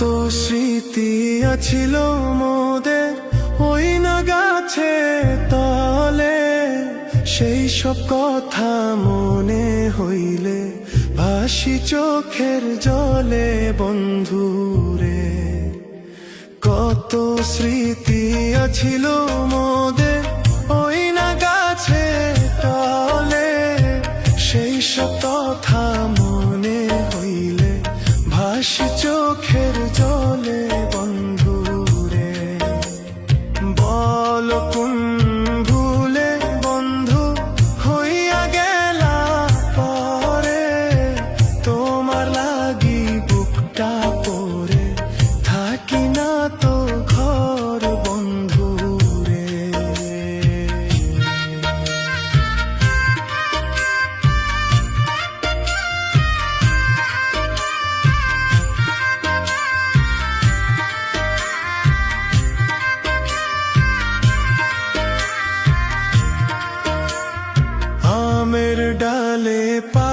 স্মৃতি আছিল মোদের ওই না গাছে তলে, সেই সব কথা মনে হইলে ভাসি চোখের জলে বন্ধুরে। কত স্মৃতি আছিল মোদের ওই না গাছে তলে, সেই সব কথা মনে হইলে ভাসি চোখের জলে বন্ধুরে। বল কোন ভুলে বন্ধু হইয়া গেলা পরে, তোমার লাগি বুকটা পরে থাকি না তো ঘর বন্ধুরে। আমের ডালে পা